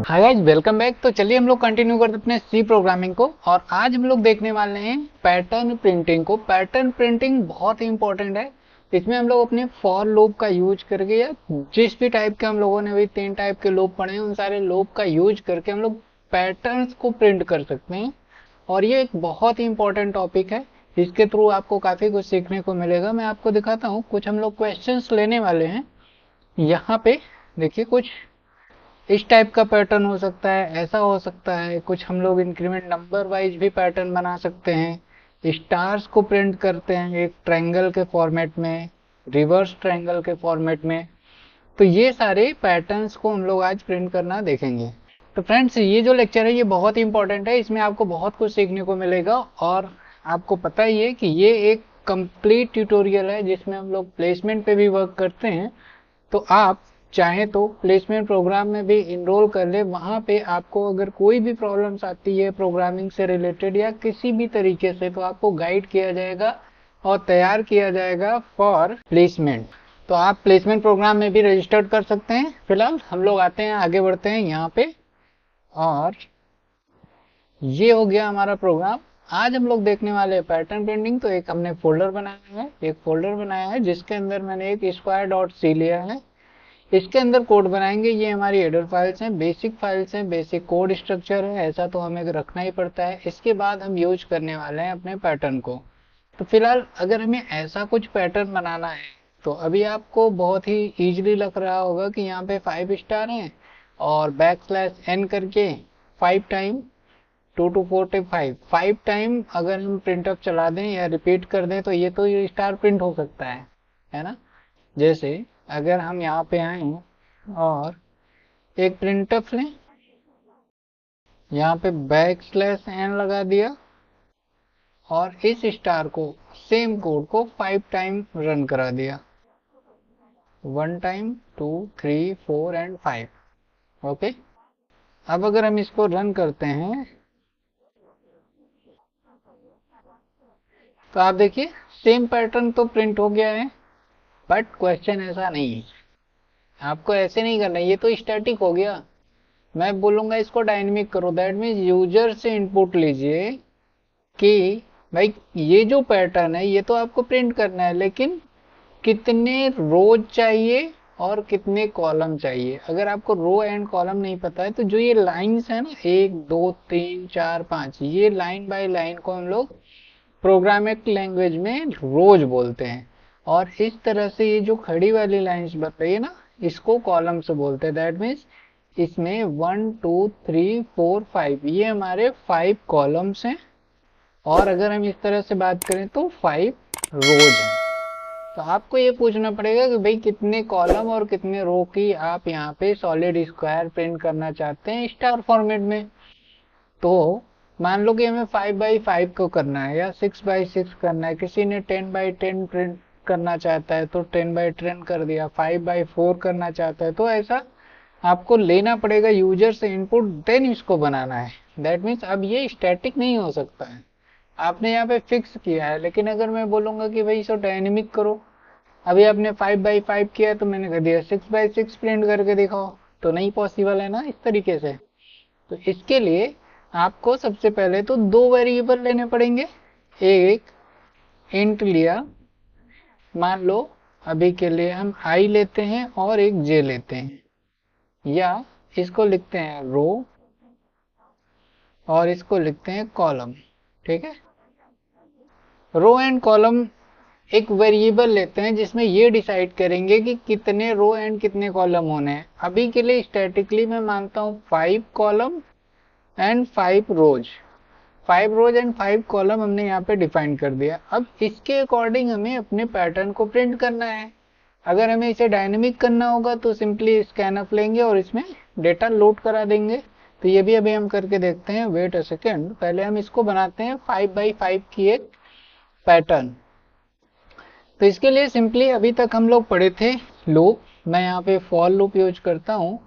Hi guys, welcome back. तो चलिए हम लोग कंटिन्यू करते अपने सी प्रोग्रामिंग को। और आज हम लोग देखने वाले हैं पैटर्न प्रिंटिंग को। पैटर्न प्रिंटिंग बहुत ही इंपॉर्टेंट है। इसमें हम लोग अपने फॉर लूप का यूज करके या जिस भी टाइप के हम लोगों ने भी 3 टाइप के लूप पढ़े हैं उन सारे लूप का यूज करके हम लोग पैटर्न्स को प्रिंट कर सकते हैं। और ये एक बहुत ही इंपॉर्टेंट टॉपिक है। इसके थ्रू आपको काफी कुछ सीखने को मिलेगा। मैं आपको दिखाता हूँ, कुछ हम लोग क्वेश्चंस लेने वाले हैं। यहाँ पे देखिए, कुछ इस टाइप का पैटर्न हो सकता है, ऐसा हो सकता है। कुछ हम लोग इंक्रीमेंट नंबर वाइज भी पैटर्न बना सकते हैं। स्टार्स को प्रिंट करते हैं एक ट्रायंगल के फॉर्मेट में, रिवर्स ट्रायंगल के फॉर्मेट में। तो ये सारे पैटर्न्स को हम लोग आज प्रिंट करना देखेंगे। तो फ्रेंड्स, ये जो लेक्चर है ये बहुत ही इंपॉर्टेंट है। इसमें आपको बहुत कुछ सीखने को मिलेगा। और आपको पता ही है कि ये एक कंप्लीट ट्यूटोरियल है जिसमें हम लोग प्लेसमेंट पे भी वर्क करते हैं। तो आप चाहे तो प्लेसमेंट प्रोग्राम में भी इनरोल कर ले। वहां पे आपको अगर कोई भी प्रॉब्लम्स आती है प्रोग्रामिंग से रिलेटेड या किसी भी तरीके से, तो आपको गाइड किया जाएगा और तैयार किया जाएगा फॉर प्लेसमेंट। तो आप प्लेसमेंट प्रोग्राम में भी रजिस्टर्ड कर सकते हैं। फिलहाल हम लोग आते हैं, आगे बढ़ते हैं यहाँ पे। और ये हो गया हमारा प्रोग्राम। आज हम लोग देखने वाले हैं पैटर्न प्रिंटिंग। तो एक हमने फोल्डर बनाया है जिसके अंदर मैंने एक स्क्वायर डॉट सी लिया है। इसके अंदर कोड बनाएंगे। ये हमारी हेडर फाइल्स हैं, बेसिक फाइल्स हैं, बेसिक कोड स्ट्रक्चर है। ऐसा तो हमें रखना ही पड़ता है। इसके बाद हम यूज करने वाले हैं अपने पैटर्न को। तो फिलहाल अगर हमें ऐसा कुछ पैटर्न बनाना है तो अभी आपको बहुत ही इजीली लग रहा होगा कि यहाँ पे 5 स्टार हैं और \n करके 5 टाइम 2 to 45 5 टाइम अगर हम प्रिंटअप चला दें या रिपीट कर दें तो ये तो ये स्टार प्रिंट हो सकता है ना। जैसे अगर हम यहाँ पे आए और एक प्रिंटफ लें, यहाँ पे \n लगा दिया और इस स्टार को, सेम कोड को 5 टाइम रन करा दिया। 1 टाइम 2 3 4 एंड 5। ओके, अब अगर हम इसको रन करते हैं तो आप देखिए सेम पैटर्न तो प्रिंट हो गया है। बट क्वेश्चन ऐसा नहीं है, आपको ऐसे नहीं करना। ये तो स्टैटिक हो गया। मैं बोलूंगा इसको डायनेमिक करो। दैट मीन्स यूजर से इनपुट लीजिए कि भाई ये जो पैटर्न है ये तो आपको प्रिंट करना है, लेकिन कितने रोज चाहिए और कितने कॉलम चाहिए। अगर आपको रो एंड कॉलम नहीं पता है तो जो ये लाइंस है ना, 1 2 3 4 5, ये लाइन बाय लाइन को हम लोग प्रोग्रामिंग लैंग्वेज में रोज बोलते हैं। और इस तरह से ये जो खड़ी वाली लाइंस बन रही है ना, इसको कॉलम से बोलते हैं। दैट मीन्स इसमें 1 2 3 4 5 ये हमारे 5 कॉलम्स हैं। और अगर हम इस तरह से बात करें तो 5 रोज हैं। तो आपको ये पूछना पड़ेगा कि भाई कितने कॉलम और कितने रो की आप यहाँ पे सॉलिड स्क्वायर प्रिंट करना चाहते हैं स्टार फॉर्मेट में। तो मान लो कि हमें 5x5 को करना है या 6x6 करना है। किसी ने 10x10 प्रिंट करना चाहता है तो 10x10 कर दिया। 5x4 करना चाहता है तो ऐसा आपको लेना पड़ेगा यूजर से इनपुट, देन इसको बनाना है। दैट मीन्स अब ये स्टैटिक नहीं हो सकता है, आपने यहाँ पे फिक्स किया है। लेकिन अगर मैं बोलूंगा कि भाई इसको डायनेमिक करो, अभी आपने 5x5 किया तो मैंने कह दिया 6x6 प्रिंट करके दिखाओ, तो नहीं पॉसिबल है ना इस तरीके से। तो इसके लिए आपको सबसे पहले तो 2 वेरिएबल लेने पड़ेंगे। एक इंट लिया, मान लो अभी के लिए हम i लेते हैं और एक j लेते हैं, या इसको लिखते हैं रो और इसको लिखते हैं कॉलम। ठीक है, रो एंड कॉलम एक वेरिएबल लेते हैं जिसमें ये डिसाइड करेंगे कि कितने रो एंड कितने कॉलम होने हैं। अभी के लिए स्टैटिकली मैं मानता हूं 5 column and 5 rows. 5 rows and 5 column हमने यहाँ पे डिफाइन कर दिया। अब इसके अकॉर्डिंग हमें अपने पैटर्न को प्रिंट करना है। अगर हमें इसे डायनेमिक करना होगा तो सिंपली स्कैनअप लेंगे और इसमें डेटा लोड करा देंगे। तो ये भी अभी हम करके देखते हैं। वेट अ सेकेंड, पहले हम इसको बनाते हैं 5x5 की एक पैटर्न। तो इसके लिए सिंपली अभी तक हम लोग पढ़े थे लूप। मैं यहाँ पे फॉर लूप यूज करता हूँ।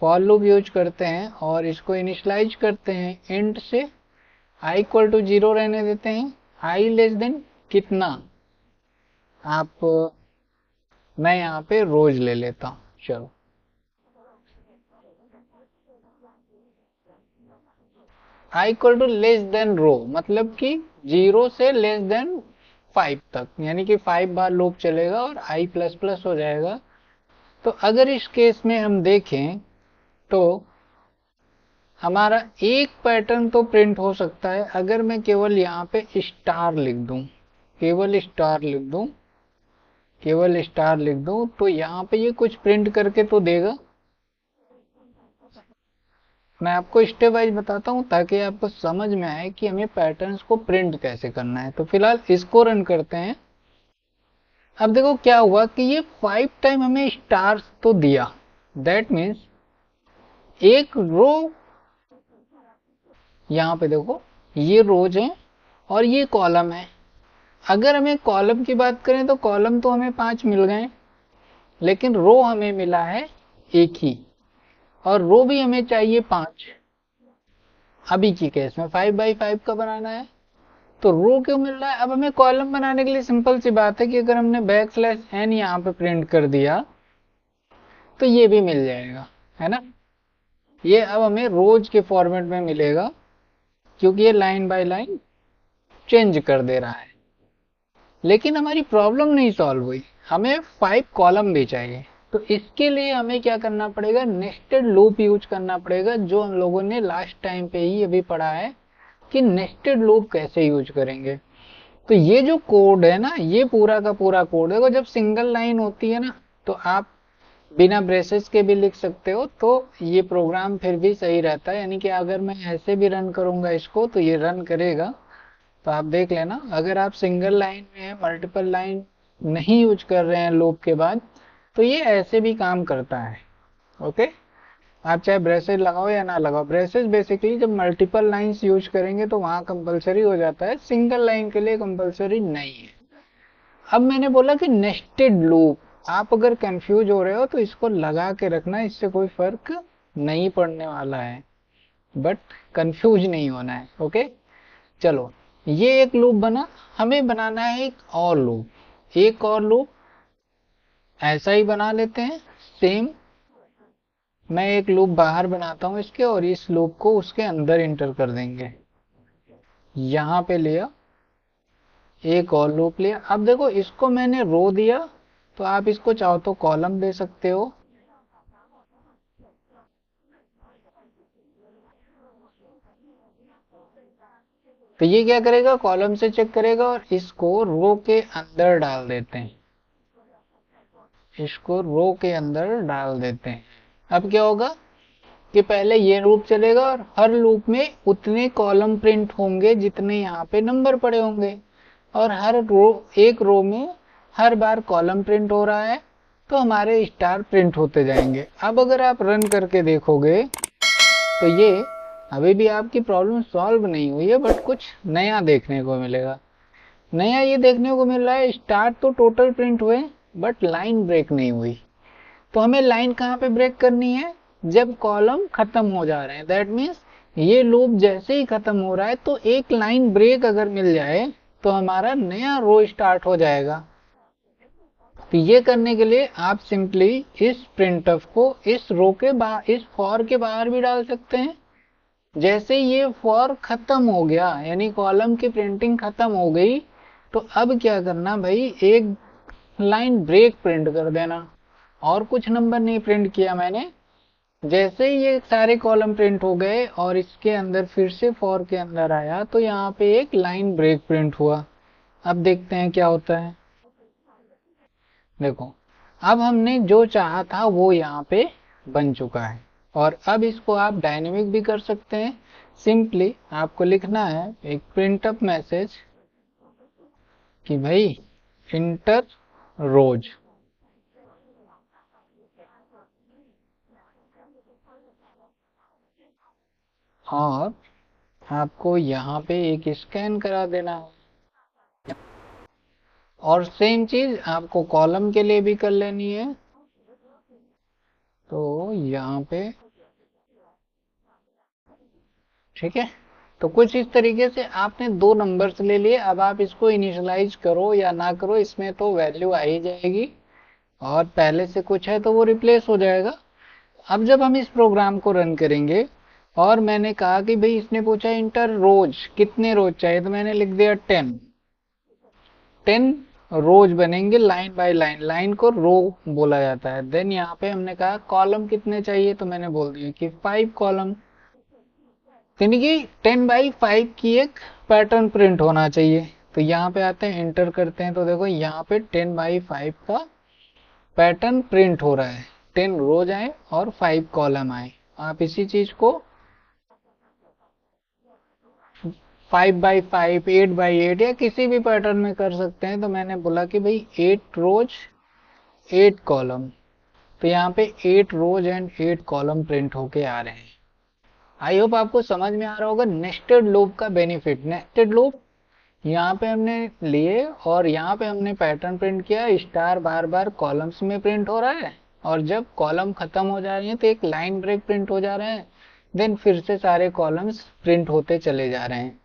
फॉर लूप यूज करते हैं और इसको इनिशियलाइज करते हैं इंट से। i इक्वल टू 0 रहने देते हैं। i लेस देन कितना, आप मैं यहाँ पे रोज ले लेता हूँ। चलो, I equal to less than रो, मतलब कि 0 से लेस देन 5 तक, यानी कि 5 बार लूप चलेगा और आई प्लस प्लस हो जाएगा। तो अगर इस केस में हम देखें तो हमारा एक पैटर्न तो प्रिंट हो सकता है अगर मैं केवल यहाँ पे स्टार लिख दूं, केवल स्टार लिख दूं, केवल स्टार लिख दूं, तो यहाँ पे ये कुछ प्रिंट करके तो देगा। मैं आपको स्टेप वाइज बताता हूँ ताकि आपको समझ में आए कि हमें पैटर्न्स को प्रिंट कैसे करना है। तो फिलहाल इसको रन करते हैं। अब देखो क्या हुआ कि ये 5 टाइम हमें स्टार्स तो दिया, दैट मीन्स एक रो, यहाँ पे देखो ये रोज है और ये कॉलम है। अगर हमें कॉलम की बात करें तो कॉलम तो हमें 5 मिल गए, लेकिन रो हमें मिला है एक ही, और रो भी हमें चाहिए 5। अभी की केस में 5 बाई 5 का बनाना है, तो रो क्यों मिल रहा है? अब हमें कॉलम बनाने के लिए सिंपल सी बात है कि अगर हमने बैक स्लैश एन यहाँ पे प्रिंट कर दिया तो ये भी मिल जाएगा, है ना। ये अब हमें रोज के फॉर्मेट में मिलेगा क्योंकि ये लाइन बाय लाइन चेंज कर दे रहा है। लेकिन हमारी प्रॉब्लम नहीं सॉल्व हुई, हमें 5 कॉलम भी चाहिए। तो इसके लिए हमें क्या करना पड़ेगा, नेस्टेड लूप यूज करना पड़ेगा, जो हम लोगों ने लास्ट टाइम पे ही अभी पढ़ा है कि नेस्टेड लूप कैसे यूज करेंगे। तो ये जो कोड है ना, ये पूरा का पूरा कोड है, जब सिंगल लाइन होती है ना तो आप बिना ब्रेसेस के भी लिख सकते हो, तो ये प्रोग्राम फिर भी सही रहता है। यानी कि अगर मैं ऐसे भी रन करूंगा इसको तो ये रन करेगा। तो आप देख लेना, अगर आप सिंगल लाइन में मल्टीपल लाइन नहीं यूज कर रहे हैं लूप के बाद, तो ये ऐसे भी काम करता है। ओके, आप चाहे ब्रेसेस लगाओ या ना लगाओ, ब्रेसेस बेसिकली जब मल्टीपल लाइंस यूज करेंगे तो वहां कंपलसरी हो जाता है, सिंगल लाइन के लिए कंपलसरी नहीं है। अब मैंने बोला कि नेस्टेड लूप, आप अगर कंफ्यूज हो रहे हो तो इसको लगा के रखना, इससे कोई फर्क नहीं पड़ने वाला है, बट कंफ्यूज नहीं होना है। ओके, चलो ये एक लूप बना, हमें बनाना है एक और लूप, एक और लूप ऐसा ही बना लेते हैं सेम। मैं एक लूप बाहर बनाता हूं इसके, और इस लूप को उसके अंदर इंटर कर देंगे। यहां पे लिया, एक और लूप लिया। अब देखो इसको मैंने रो दिया, तो आप इसको चाहो तो कॉलम दे सकते हो। तो ये क्या करेगा, कॉलम से चेक करेगा और इसको रो के अंदर डाल देते हैं, इसको रो के अंदर डाल देते हैं। अब क्या होगा कि पहले ये लूप चलेगा और हर लूप में उतने कॉलम प्रिंट होंगे जितने यहाँ पे नंबर पड़े होंगे, और हर रो, एक रो में हर बार कॉलम प्रिंट हो रहा है तो हमारे स्टार प्रिंट होते जाएंगे। अब अगर आप रन करके देखोगे तो ये अभी भी आपकी प्रॉब्लम सॉल्व नहीं हुई है, बट कुछ नया देखने को मिलेगा। नया ये देखने को मिल रहा है, स्टार तो टोटल प्रिंट हुए बट लाइन ब्रेक नहीं हुई। तो हमें लाइन कहाँ पे ब्रेक करनी है, जब कॉलम खत्म हो जा रहे हैं। दैट मीन्स ये लूप जैसे ही खत्म हो रहा है तो एक लाइन ब्रेक अगर मिल जाए तो हमारा नया रो स्टार्ट हो जाएगा। तो ये करने के लिए आप सिंपली इस प्रिंटफ को इस रो के बाहर, इस फॉर के बाहर भी डाल सकते हैं। जैसे ये फॉर खत्म हो गया, यानी कॉलम की प्रिंटिंग खत्म हो गई, तो अब क्या करना भाई, एक लाइन ब्रेक प्रिंट कर देना। और कुछ नंबर नहीं प्रिंट किया मैंने, जैसे ही ये सारे कॉलम प्रिंट हो गए और इसके अंदर फिर से फॉर के अंदर आया तो यहाँ पे एक लाइन ब्रेक प्रिंट हुआ। अब देखते हैं क्या होता है। देखो अब हमने जो चाहा था वो यहाँ पे बन चुका है, और अब इसको आप डायनेमिक भी कर सकते हैं। सिंपली आपको लिखना है एक प्रिंटअप मैसेज कि भाई इंटर रोज, और आपको यहाँ पे एक स्कैन करा देना है। और सेम चीज आपको कॉलम के लिए भी कर लेनी है। तो यहाँ पे ठीक है, तो कुछ इस तरीके से आपने दो नंबर्स ले लिए। अब आप इसको इनिशियलाइज करो या ना करो, इसमें तो वैल्यू आ ही जाएगी। और पहले से कुछ है तो वो रिप्लेस हो जाएगा। अब जब हम इस प्रोग्राम को रन करेंगे और मैंने कहा कि भाई इसने पूछा इंटर रोज, कितने रोज चाहिए, तो मैंने लिख दिया 10 रोज बनेंगे लाइन बाय लाइन, लाइन को रो बोला जाता है। देन यहाँ पे हमने कहा कॉलम कितने चाहिए, तो मैंने बोल दिया कि 5 कॉलम, यानी कि 10/5 की एक पैटर्न प्रिंट होना चाहिए। तो यहाँ पे आते हैं, इंटर करते हैं, तो देखो यहाँ पे 10/5 का पैटर्न प्रिंट हो रहा है। 10 रोज आए और 5 कॉलम आए। आप इसी चीज को 5/5, 8/8 या किसी भी पैटर्न में कर सकते हैं। तो मैंने बोला कि भाई 8 रोज 8 कॉलम, तो यहाँ पे 8 रोज एंड 8 कॉलम प्रिंट होके आ रहे हैं। आई होप आपको समझ में आ रहा होगा नेस्टेड लूप का बेनिफिट। नेस्टेड लूप यहाँ पे हमने लिए और यहाँ पे हमने पैटर्न प्रिंट किया, स्टार बार बार कॉलम्स में प्रिंट हो रहा है, और जब कॉलम खत्म हो जा रहे हैं तो एक लाइन ब्रेक प्रिंट हो जा रहे हैं, देन फिर से सारे कॉलम्स प्रिंट होते चले जा रहे हैं।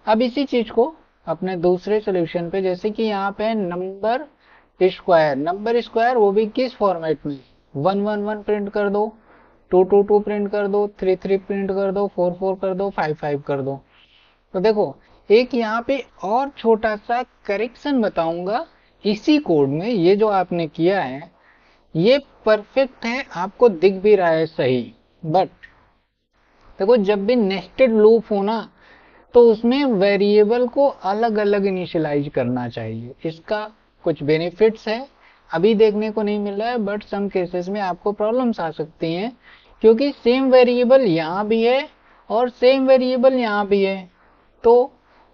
अब इसी चीज को अपने दूसरे सोल्यूशन पे, जैसे कि यहाँ पे नंबर स्क्वायर, नंबर स्क्वायर वो भी किस फॉर्मेट में, 111 प्रिंट कर दो, 222 प्रिंट कर दो, 33 प्रिंट कर दो, 44 कर दो, 55 कर दो। तो देखो एक यहाँ पे और छोटा सा करेक्शन बताऊंगा इसी कोड में। ये जो आपने किया है ये परफेक्ट है, आपको दिख भी रहा है सही, बट देखो जब भी नेस्टेड लूप हो ना तो उसमें वेरिएबल को अलग अलग इनिशियलाइज करना चाहिए। इसका कुछ बेनिफिट्स है, अभी देखने को नहीं मिल रहा है, बट सम केसेस में आपको प्रॉब्लम्स आ सकती हैं, क्योंकि सेम वेरिएबल यहाँ भी है और सेम वेरिएबल यहाँ भी है। तो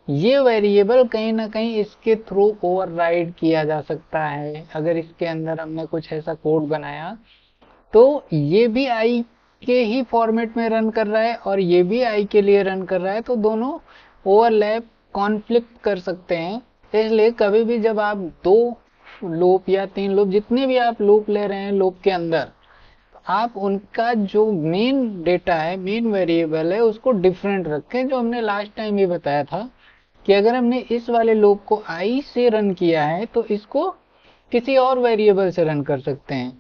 ये वेरिएबल कहीं ना कहीं इसके थ्रू ओवरराइड किया जा सकता है। अगर इसके अंदर हमने कुछ ऐसा कोड बनाया तो ये भी आई के ही फॉर्मेट में रन कर रहा है और ये भी आई के लिए रन कर रहा है, तो दोनों ओवरलैप कॉन्फ्लिक्ट कर सकते हैं। इसलिए कभी भी जब आप 2 लूप या 3 लूप, जितने भी आप लूप ले रहे हैं लूप के अंदर, आप उनका जो मेन डेटा है, मेन वेरिएबल है, उसको डिफरेंट रखें। जो हमने लास्ट टाइम ये बताया था कि अगर हमने इस वाले लूप को आई से रन किया है तो इसको किसी और वेरिएबल से रन कर सकते हैं।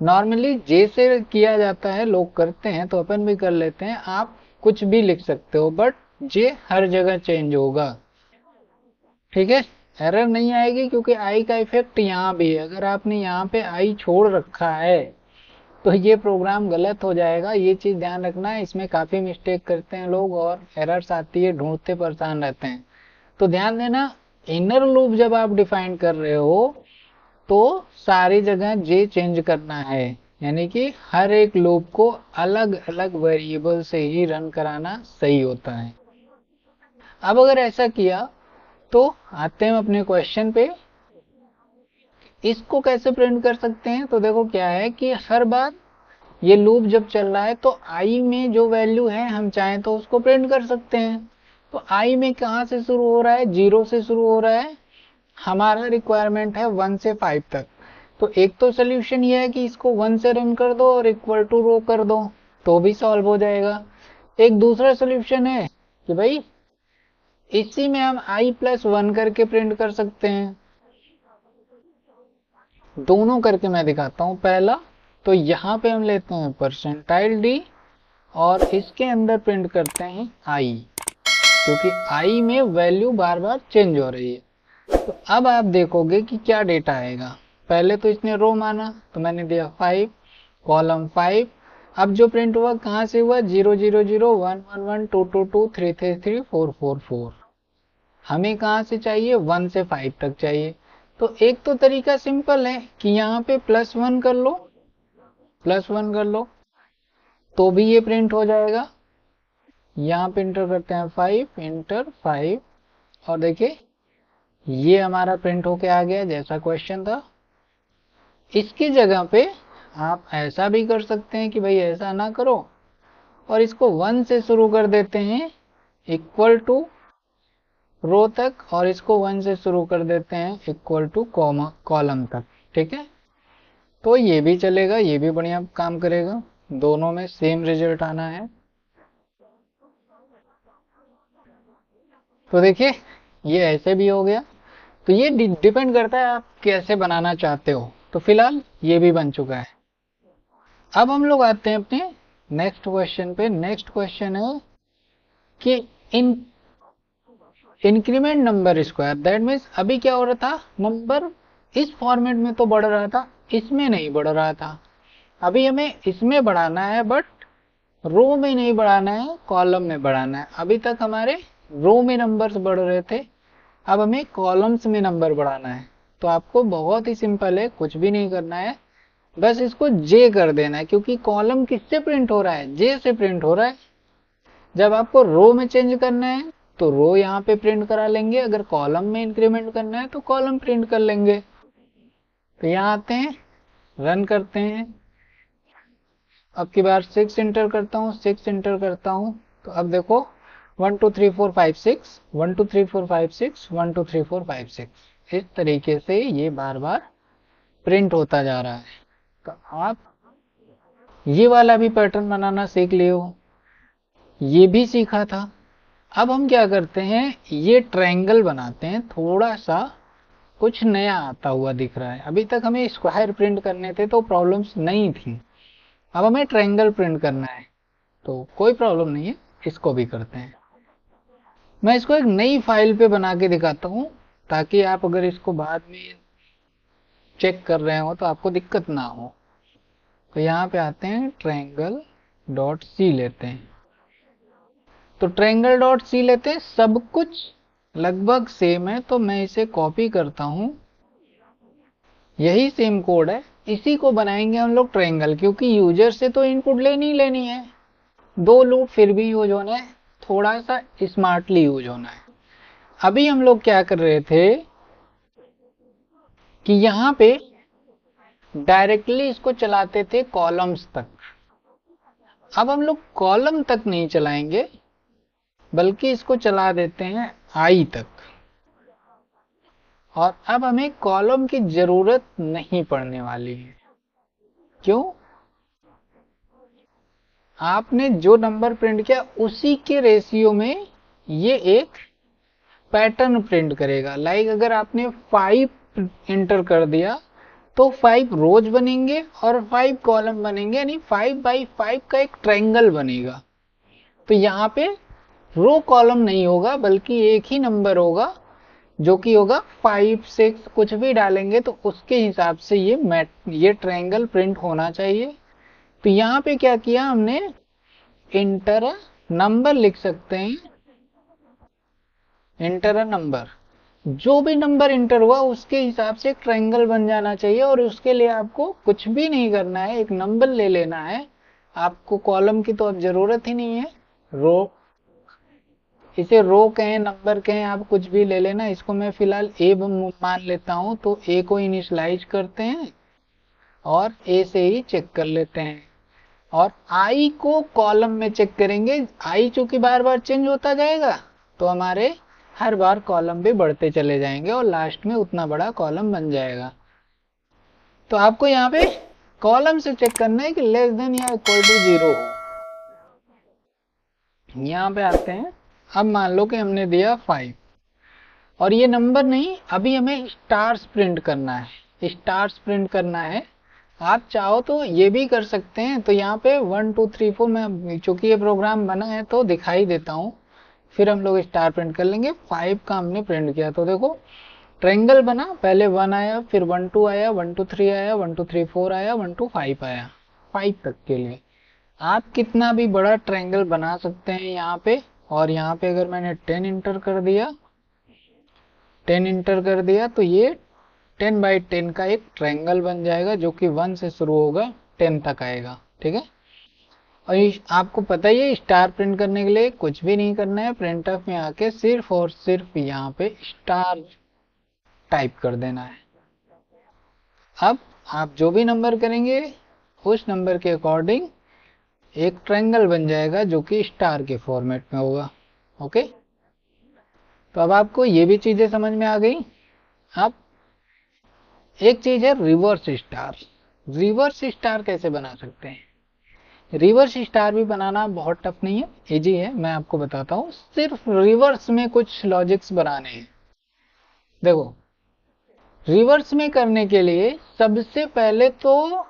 नॉर्मली जे से किया जाता है, लोग करते हैं, तो अपन भी कर लेते हैं। आप कुछ भी लिख सकते हो, बट जे हर जगह चेंज होगा, ठीक है। एरर नहीं आएगी क्योंकि आई का इफेक्ट यहाँ भी है। अगर आपने यहाँ पे आई छोड़ रखा है तो ये प्रोग्राम गलत हो जाएगा। ये चीज ध्यान रखना है, इसमें काफी मिस्टेक करते हैं लोग और एरर्स आती है, ढूंढते परेशान रहते हैं। तो ध्यान देना, इनर लूप जब आप डिफाइन कर रहे हो तो सारी जगह जे चेंज करना है, यानी कि हर एक लूप को अलग अलग वेरिएबल से ही रन कराना सही होता है। अब अगर ऐसा किया तो आते हैं अपने क्वेश्चन पे। इसको कैसे प्रिंट कर सकते हैं, तो देखो क्या है कि हर बार ये लूप जब चल रहा है तो आई में जो वैल्यू है हम चाहें तो उसको प्रिंट कर सकते हैं। तो आई में कहाँ से शुरू हो रहा है, 0 से शुरू हो रहा है। हमारा रिक्वायरमेंट है 1 से 5 तक। तो एक तो सोल्यूशन ये है कि इसको 1 से रन कर दो और इक्वल टू रो कर दो, तो भी सॉल्व हो जाएगा। एक दूसरा सोल्यूशन है कि भाई इसी में हम i+1 करके प्रिंट कर सकते हैं। दोनों करके मैं दिखाता हूं। पहला तो यहाँ पे हम लेते हैं %d और इसके अंदर प्रिंट करते हैं i, क्योंकि i में वैल्यू बार बार चेंज हो रही है। तो अब आप देखोगे कि क्या डेटा आएगा। पहले तो इसने रो माना तो मैंने दिया 5 कॉलम 5। अब जो प्रिंट हुआ कहाँ से हुआ, 0 0 0 1 1 1 2 2 2 3 3 3 4 4 4। हमें कहाँ से चाहिए, 1 से 5 तक चाहिए। तो एक तो तरीका सिंपल है कि यहाँ पे +1 कर लो, +1 कर लो तो भी ये प्रिंट हो जाएगा। यहाँ पे इंटर करते हैं 5, इंटर 5, और देखिए ये हमारा प्रिंट होके आ गया जैसा क्वेश्चन था। इसकी जगह पे आप ऐसा भी कर सकते हैं कि भाई ऐसा ना करो और इसको 1 से शुरू कर देते हैं इक्वल टू रो तक, और इसको 1 से शुरू कर देते हैं इक्वल टू कॉलम तक, ठीक है। तो ये भी चलेगा, ये भी बढ़िया काम करेगा, दोनों में सेम रिजल्ट आना है। तो देखिए ये ऐसे भी हो गया। तो ये डिपेंड करता है आप कैसे बनाना चाहते हो। तो फिलहाल ये भी बन चुका है। अब हम लोग आते हैं अपने नेक्स्ट क्वेश्चन पे। नेक्स्ट क्वेश्चन है कि in increment number square, that means अभी क्या हो रहा था, नंबर इस फॉर्मेट में तो बढ़ रहा था, इसमें नहीं बढ़ रहा था। अभी हमें इसमें बढ़ाना है, बट रो में नहीं बढ़ाना है, कॉलम में बढ़ाना है। अभी तक हमारे रो में नंबर्स बढ़ रहे थे, अब हमें कॉलम्स में नंबर बढ़ाना है। तो आपको बहुत ही सिंपल है, कुछ भी नहीं करना है, बस इसको जे कर देना है, क्योंकि कॉलम किससे प्रिंट हो रहा है, जे से प्रिंट हो रहा है। जब आपको रो में चेंज करना है तो रो यहाँ पे प्रिंट करा लेंगे, अगर कॉलम में इंक्रीमेंट करना है तो कॉलम प्रिंट कर लेंगे। तो यहाँ आते हैं, रन करते हैं। अब की बार 6 इंटर करता हूँ, 6 इंटर करता हूँ, तो अब देखो 1 2 3 4 5 6, 1 2 3 4 5 6, 1 2 3 4 5 6, इस तरीके से ये बार बार प्रिंट होता जा रहा है। तो आप ये वाला भी पैटर्न बनाना सीख लिए हो, ये भी सीखा था। अब हम क्या करते हैं, ये ट्रायंगल बनाते हैं, थोड़ा सा कुछ नया आता हुआ दिख रहा है। अभी तक हमें स्क्वायर प्रिंट करने थे तो प्रॉब्लम्स नहीं थी, अब हमें ट्रायंगल प्रिंट करना है, तो कोई प्रॉब्लम नहीं है, इसको भी करते हैं। मैं इसको एक नई फाइल पे बना के दिखाता हूँ, ताकि आप अगर इसको बाद में चेक कर रहे हो तो आपको दिक्कत ना हो। तो यहाँ पे आते हैं, ट्रायंगल डॉट सी लेते हैं। तो ट्रायंगल डॉट सी लेते हैं, सब कुछ लगभग सेम है, तो मैं इसे कॉपी करता हूं, यही सेम कोड है, इसी को बनाएंगे हम लोग ट्रायंगल, क्योंकि यूजर से तो इनपुट लेनी है, दो लूप फिर भी यूज होना है, थोड़ा सा स्मार्टली यूज होना है। अभी हम लोग क्या कर रहे थे कि यहाँ पे डायरेक्टली इसको चलाते थे कॉलम्स तक, अब हम लोग कॉलम तक नहीं चलाएंगे, बल्कि इसको चला देते हैं आई तक। और अब हमें कॉलम की जरूरत नहीं पड़ने वाली है। क्यों? आपने जो नंबर प्रिंट किया उसी के रेशियो में ये एक पैटर्न प्रिंट करेगा। लाइक अगर आपने 5 इंटर कर दिया तो 5 रोज बनेंगे और 5 कॉलम बनेंगे, यानी 5 बाई 5 का एक ट्रायंगल बनेगा। तो यहाँ पे रो कॉलम नहीं होगा, बल्कि एक ही नंबर होगा, जो कि होगा 5 6, कुछ भी डालेंगे तो उसके हिसाब से ये ट्रायंगल प्रिंट होना चाहिए। तो यहाँ पे क्या किया हमने, इंटर नंबर लिख सकते हैं, इंटर नंबर, जो भी नंबर इंटर हुआ उसके हिसाब से एक ट्रायंगल बन जाना चाहिए। और उसके लिए आपको कुछ भी नहीं करना है, एक नंबर ले लेना है। आपको कॉलम की तो अब जरूरत ही नहीं है, रो, इसे रो कहें नंबर कहें, आप कुछ भी ले लेना। इसको मैं फिलहाल ए मान लेता हूं, तो ए को इनिशियलाइज करते हैं और ए से ही चेक कर लेते हैं। और आई को कॉलम में चेक करेंगे, आई चूंकि बार बार चेंज होता जाएगा तो हमारे हर बार कॉलम भी बढ़ते चले जाएंगे और लास्ट में उतना बड़ा कॉलम बन जाएगा। तो आपको यहाँ पे कॉलम से चेक करना है कि लेस देन या इक्वल टू 0 हो। यहाँ पे आते हैं, अब मान लो कि हमने दिया 5 और ये नंबर नहीं, अभी हमें स्टार्स प्रिंट करना है, स्टार्स प्रिंट करना है। आप चाहो तो ये भी कर सकते हैं। तो यहाँ पे 1 2 3 4, मैं चूंकि ये प्रोग्राम बना है तो दिखाई देता हूँ, फिर हम लोग स्टार प्रिंट कर लेंगे। 5 का हमने प्रिंट किया तो देखो ट्रायंगल बना, पहले 1 आया, फिर 1 2 आया, 1 2 3 आया, 1 2 3 4 आया, 1 2 5 आया, 5 तक के लिए आप कितना भी बड़ा ट्रायंगल बना सकते हैं यहाँ पे। और यहाँ पे अगर मैंने 10 इंटर कर दिया, 10 इंटर कर दिया तो ये 10 बाई 10 का एक ट्रायंगल बन जाएगा, जो कि 1 से शुरू होगा 10 तक आएगा। ठीक है, और आपको पता ही है स्टार प्रिंट करने के लिए कुछ भी नहीं करना है, प्रिंटफ में आके सिर्फ और सिर्फ यहाँ पे स्टार टाइप कर देना है। अब आप जो भी नंबर करेंगे उस नंबर के अकॉर्डिंग एक ट्रायंगल बन जाएगा, जो कि स्टार के फॉर्मेट में होगा। ओके, तो अब आपको ये भी चीजें समझ में आ गई। अब एक चीज है रिवर्स स्टार। रिवर्स स्टार कैसे बना सकते हैं? रिवर्स स्टार भी बनाना बहुत टफ नहीं है, इजी है, मैं आपको बताता हूँ। सिर्फ रिवर्स में कुछ लॉजिक्स बनाने हैं। देखो रिवर्स में करने के लिए सबसे पहले तो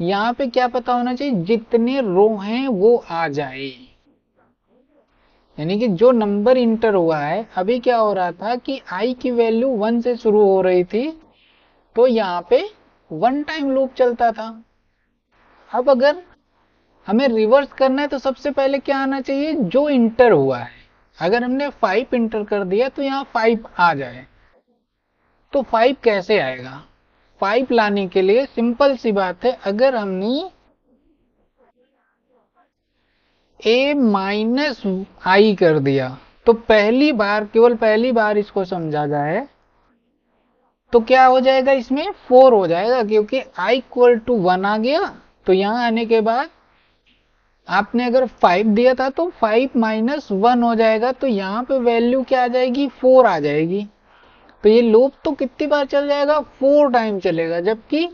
यहाँ पे क्या पता होना चाहिए, जितने रो हैं वो आ जाए। यानी कि जो नंबर इंटर हुआ है, अभी क्या हो रहा था कि आई की वैल्यू 1 से शुरू हो रही थी, तो यहाँ पे 1 टाइम लूप चलता था। अब अगर हमें रिवर्स करना है तो सबसे पहले क्या आना चाहिए, जो इंटर हुआ है। अगर हमने 5 इंटर कर दिया तो यहाँ 5 आ जाए। तो 5 कैसे आएगा? 5 लाने के लिए सिंपल सी बात है, अगर हमने a माइनस आई कर दिया तो पहली बार, केवल पहली बार इसको समझा जाए तो क्या हो जाएगा, इसमें 4 हो जाएगा, क्योंकि i इक्वल टू 1 आ गया। तो यहां आने के बाद आपने अगर 5 दिया था तो 5 माइनस 1 हो जाएगा, तो यहाँ पे वैल्यू क्या आ जाएगी, 4 आ जाएगी। तो ये लूप तो कितनी बार चल जाएगा, 4 टाइम चलेगा, जबकि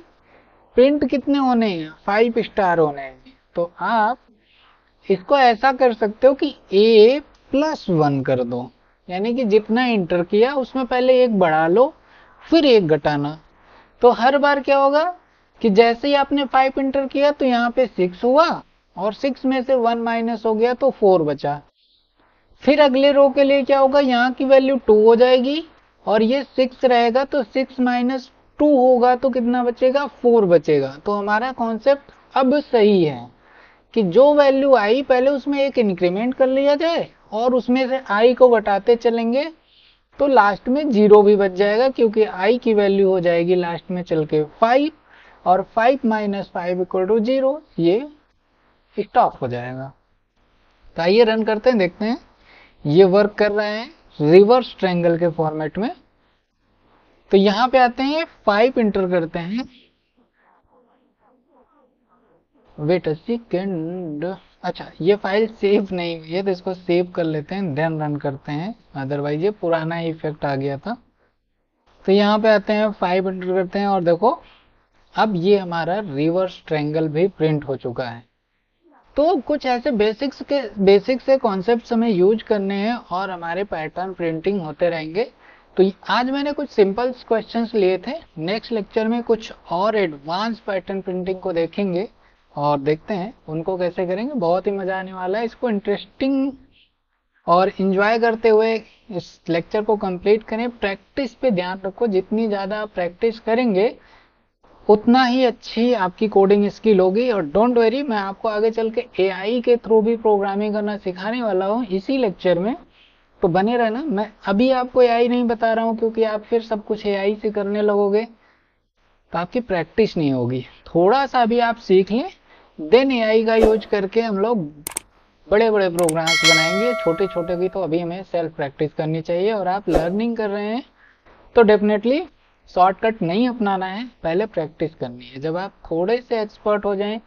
प्रिंट कितने होने हैं, 5 स्टार होने हैं। तो आप इसको ऐसा कर सकते हो कि a प्लस 1 कर दो, यानी कि जितना इंटर किया उसमें पहले एक बढ़ा लो फिर एक घटाना। तो हर बार क्या होगा कि जैसे ही आपने 5 इंटर किया तो यहाँ पे 6 हुआ, और 6 में से 1 माइनस हो गया तो 4 बचा। फिर अगले रो के लिए क्या होगा, यहाँ की वैल्यू 2 हो जाएगी, और ये 6 रहेगा, तो 6 माइनस 2 होगा तो कितना बचेगा, 4 बचेगा। तो हमारा कॉन्सेप्ट अब सही है कि जो वैल्यू आई पहले उसमें एक इंक्रीमेंट कर लिया जाए, और उसमें से आई को घटाते चलेंगे, तो लास्ट में 0 भी बच जाएगा, क्योंकि आई की वैल्यू हो जाएगी लास्ट में चल के 5, और 5 माइनस 5 इक्वल टू 0, ये स्टॉप हो जाएगा। तो आइए रन करते हैं, देखते हैं ये वर्क कर रहे हैं रिवर्स ट्रायंगल के फॉर्मेट में। तो यहाँ पे आते हैं, 5 इंटर करते हैं, वेट अ सेकंड। अच्छा, ये फाइल सेव नहीं हुई है तो इसको सेव कर लेते हैं, देन रन करते हैं, अदरवाइज ये पुराना इफेक्ट आ गया था। तो यहाँ पे आते हैं, 5 इंटर करते हैं, और देखो अब ये हमारा रिवर्स ट्रायंगल भी प्रिंट हो चुका है। तो कुछ ऐसे बेसिक्स से कॉन्सेप्ट्स हमें यूज करने हैं, और हमारे पैटर्न प्रिंटिंग होते रहेंगे। तो आज मैंने कुछ सिंपल क्वेश्चंस लिए थे, नेक्स्ट लेक्चर में कुछ और एडवांस पैटर्न प्रिंटिंग को देखेंगे, और देखते हैं उनको कैसे करेंगे। बहुत ही मजा आने वाला है, इसको इंटरेस्टिंग और इंजॉय करते हुए इस लेक्चर को कंप्लीट करें। प्रैक्टिस पे ध्यान रखो, जितनी ज़्यादा आप प्रैक्टिस करेंगे उतना ही अच्छी आपकी कोडिंग स्किल होगी। और डोंट वरी, मैं आपको आगे चल के एआई के थ्रू भी प्रोग्रामिंग करना सिखाने वाला हूँ इसी लेक्चर में, तो बने रहना। मैं अभी आपको एआई नहीं बता रहा हूँ, क्योंकि आप फिर सब कुछ एआई से करने लगोगे तो आपकी प्रैक्टिस नहीं होगी। थोड़ा सा भी आप सीख लें, देन एआई का यूज करके हम लोग बड़े बड़े प्रोग्राम्स बनाएंगे। छोटे छोटे की तो अभी हमें सेल्फ प्रैक्टिस करनी चाहिए, और आप लर्निंग कर रहे हैं तो डेफिनेटली शॉर्टकट नहीं अपनाना है, पहले प्रैक्टिस करनी है। जब आप थोड़े से एक्सपर्ट हो जाएं,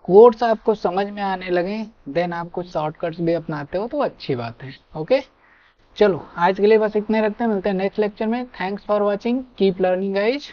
कोड्स आपको समझ में आने लगे, देन आप कुछ शॉर्टकट्स भी अपनाते हो तो अच्छी बात है। ओके, चलो आज के लिए बस इतने रखते हैं, मिलते हैं नेक्स्ट लेक्चर में। Thanks for watching, keep learning guys.